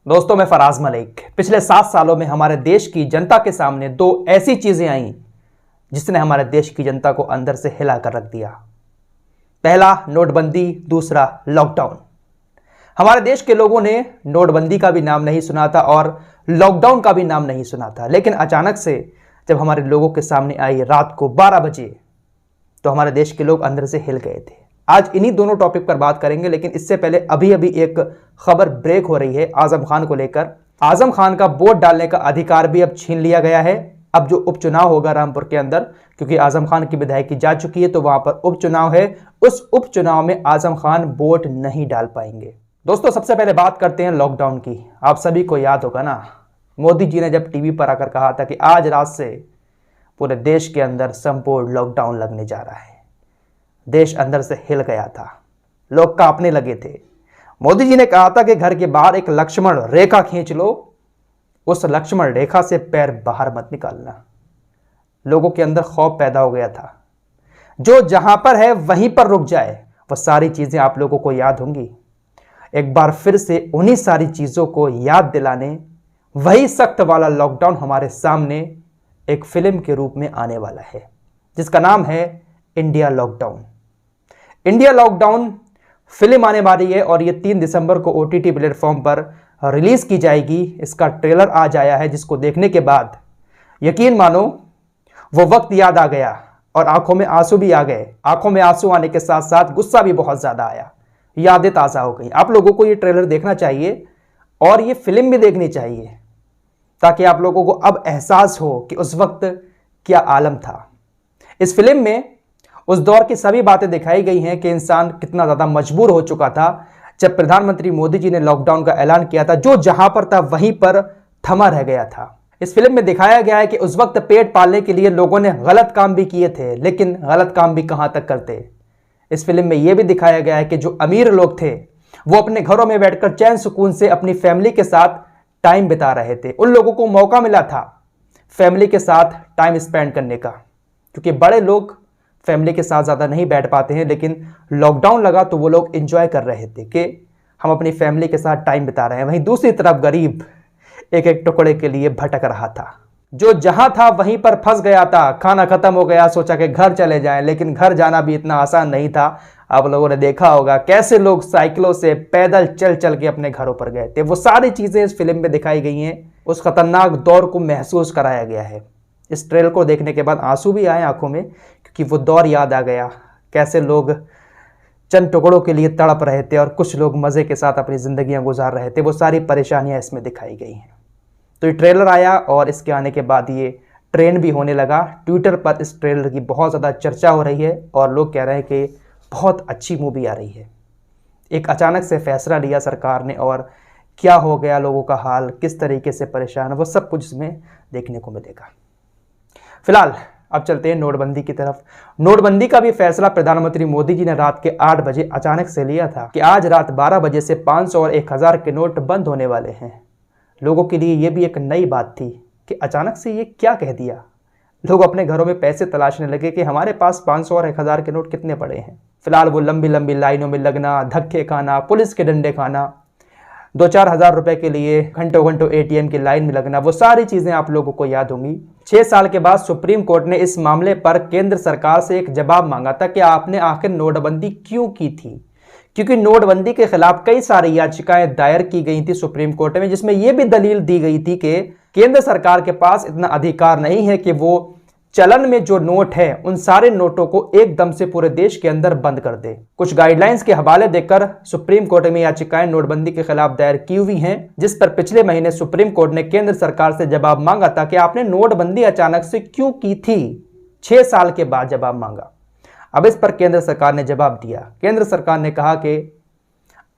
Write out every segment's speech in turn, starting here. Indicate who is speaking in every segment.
Speaker 1: दोस्तों, मैं फराज मलिक। पिछले 7 सालों में हमारे देश की जनता के सामने दो ऐसी चीजें आई जिसने हमारे देश की जनता को अंदर से हिला कर रख दिया। पहला नोटबंदी, दूसरा लॉकडाउन। हमारे देश के लोगों ने नोटबंदी का भी नाम नहीं सुना था और लॉकडाउन का भी नाम नहीं सुना था, लेकिन अचानक से जब हमारे लोगों के सामने आई रात को 12 बजे तो हमारे देश के लोग अंदर से हिल गए थे। आज इन्हीं दोनों टॉपिक पर बात करेंगे, लेकिन इससे पहले अभी एक खबर ब्रेक हो रही है आजम खान को लेकर। आजम खान का वोट डालने का अधिकार भी अब छीन लिया गया है। अब जो उपचुनाव होगा रामपुर के अंदर, क्योंकि आजम खान की विधायकी जा चुकी है तो वहां पर उपचुनाव है, उस उपचुनाव में आजम खान वोट नहीं डाल पाएंगे। दोस्तों, सबसे पहले बात करते हैं लॉकडाउन की। आप सभी को याद होगा ना, मोदी जी ने जब टीवी पर आकर कहा था कि आज रात से पूरे देश के अंदर संपूर्ण लॉकडाउन लगने जा रहा है। देश अंदर से हिल गया था, लोग कांपने लगे थे। मोदी जी ने कहा था कि घर के बाहर एक लक्ष्मण रेखा खींच लो, उस लक्ष्मण रेखा से पैर बाहर मत निकालना। लोगों के अंदर खौफ पैदा हो गया था, जो जहां पर है वहीं पर रुक जाए। वह सारी चीजें आप लोगों को याद होंगी। एक बार फिर से उन्हीं सारी चीजों को याद दिलाने वही सख्त वाला लॉकडाउन हमारे सामने एक फिल्म के रूप में आने वाला है, जिसका नाम है India lockdown. India lockdown film आने वाली है और ये 3 दिसंबर को OTT प्लेटफॉर्म पर रिलीज की जाएगी। इसका ट्रेलर आज आया है, जिसको देखने के बाद यकीन मानो वो वक्त याद आ गया और आंखों में आंसू भी आ गए। आंखों में आंसू आने के साथ साथ गुस्सा भी बहुत ज्यादा आया, यादें ताज़ा हो गई। आप लोगों को ये ट्रेलर देखना चाहिए और ये फिल्म भी देखनी चाहिए, ताकि आप लोगों को अब एहसास हो कि उस वक्त क्या आलम था। इस फिल्म में उस दौर की सभी बातें दिखाई गई हैं कि इंसान कितना ज़्यादा मजबूर हो चुका था जब प्रधानमंत्री मोदी जी ने लॉकडाउन का ऐलान किया था। जो जहां पर था वहीं पर थमा रह गया था। इस फिल्म में दिखाया गया है कि उस वक्त पेट पालने के लिए लोगों ने गलत काम भी किए थे, लेकिन गलत काम भी कहां तक करते। इस फिल्म में यह भी दिखाया गया है कि जो अमीर लोग थे वो अपने घरों में बैठकर चैन सुकून से अपनी फैमिली के साथ टाइम बिता रहे थे। उन लोगों को मौका मिला था फैमिली के साथ टाइम स्पेंड करने का, क्योंकि बड़े लोग फैमिली के साथ ज़्यादा नहीं बैठ पाते हैं। लेकिन लॉकडाउन लगा तो वो लोग एंजॉय कर रहे थे कि हम अपनी फैमिली के साथ टाइम बिता रहे हैं। वहीं दूसरी तरफ गरीब एक एक टुकड़े के लिए भटक रहा था, जो जहां था वहीं पर फंस गया था। खाना खत्म हो गया, सोचा कि घर चले जाएं, लेकिन घर जाना भी इतना आसान नहीं था। आप लोगों ने देखा होगा कैसे लोग साइकिलों से पैदल चल चल के अपने घरों पर गए थे। वो सारी चीज़ें इस फिल्म में दिखाई गई हैं। उस खतरनाक दौर को महसूस कराया गया है। इस ट्रेलर को देखने के बाद आंसू भी आए आंखों में, क्योंकि वो दौर याद आ गया, कैसे लोग चंद टुकड़ों के लिए तड़प रहे थे और कुछ लोग मज़े के साथ अपनी ज़िंदगियां गुजार रहे थे। वो सारी परेशानियां इसमें दिखाई गई हैं। तो ये ट्रेलर आया और इसके आने के बाद ये ट्रेंड भी होने लगा। ट्विटर पर इस ट्रेलर की बहुत ज़्यादा चर्चा हो रही है और लोग कह रहे हैं कि बहुत अच्छी मूवी आ रही है। एक अचानक से फैसला लिया सरकार ने और क्या हो गया लोगों का हाल, किस तरीके से परेशान, वो सब कुछ इसमें देखने को मिलेगा। फिलहाल अब चलते हैं नोटबंदी की तरफ। नोटबंदी का भी फैसला प्रधानमंत्री मोदी जी ने रात के 8 बजे अचानक से लिया था कि आज रात 12 बजे से 500 और 1000 के नोट बंद होने वाले हैं। लोगों के लिए ये भी एक नई बात थी कि अचानक से ये क्या कह दिया। लोग अपने घरों में पैसे तलाशने लगे कि हमारे पास 500 और 1000 के नोट कितने पड़े हैं। फिलहाल वो लंबी लंबी लाइनों में लगना, धक्के खाना, पुलिस के डंडे खाना, 2-4 हज़ार रुपए के लिए घंटों घंटों ATM की लाइन में लगना, वो सारी चीज़ें आप लोगों को याद होंगी। 6 साल के बाद सुप्रीम कोर्ट ने इस मामले पर केंद्र सरकार से एक जवाब मांगा था कि आपने आखिर नोटबंदी क्यों की थी, क्योंकि नोटबंदी के खिलाफ कई सारी याचिकाएं दायर की गई थी सुप्रीम कोर्ट में, जिसमें यह भी दलील दी गई थी कि केंद्र सरकार के पास इतना अधिकार नहीं है कि वो चलन में जो नोट है उन सारे नोटों को एकदम से पूरे देश के अंदर बंद कर दे। कुछ गाइडलाइंस के हवाले देकर सुप्रीम कोर्ट में याचिकाएं नोटबंदी के खिलाफ दायर की हुई हैं, जिस पर पिछले महीने सुप्रीम कोर्ट ने केंद्र सरकार से जवाब मांगा था कि आपने नोटबंदी अचानक से क्यों की थी। 6 साल के बाद जवाब मांगा। अब इस पर केंद्र सरकार ने जवाब दिया। केंद्र सरकार ने कहा कि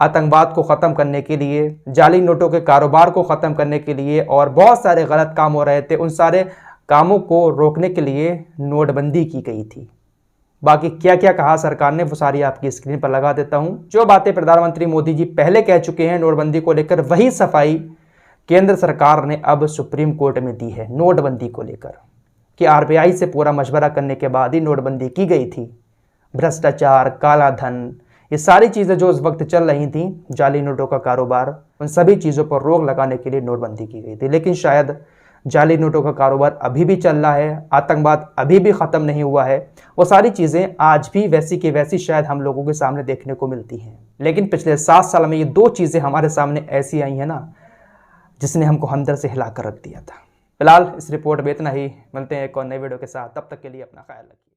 Speaker 1: आतंकवाद को ख़त्म करने के लिए, जाली नोटों के कारोबार को ख़त्म करने के लिए और बहुत सारे गलत काम हो रहे थे, उन सारे कामों को रोकने के लिए नोटबंदी की गई थी। बाकी क्या क्या कहा सरकार ने वो सारी आपकी स्क्रीन पर लगा देता हूं। जो बातें प्रधानमंत्री मोदी जी पहले कह चुके हैं नोटबंदी को लेकर, वही सफाई केंद्र सरकार ने अब सुप्रीम कोर्ट में दी है नोटबंदी को लेकर कि RBI से पूरा मशवरा करने के बाद ही नोटबंदी की गई थी। भ्रष्टाचार, काला धन, ये सारी चीज़ें जो उस वक्त चल रही थी, जाली नोटों का कारोबार, उन सभी चीज़ों पर रोक लगाने के लिए नोटबंदी की गई थी। लेकिन शायद जाली नोटों का कारोबार अभी भी चल रहा है, आतंकवाद अभी भी ख़त्म नहीं हुआ है, वो सारी चीज़ें आज भी वैसी की वैसी शायद हम लोगों के सामने देखने को मिलती हैं। लेकिन पिछले 7 साल में ये 2 चीज़ें हमारे सामने ऐसी आई हैं ना, जिसने हमको अंदर से हिला कर रख दिया था। फिलहाल इस रिपोर्ट में इतना ही। मिलते हैं एक और नए वीडियो के साथ, तब तक के लिए अपना ख्याल रखिए।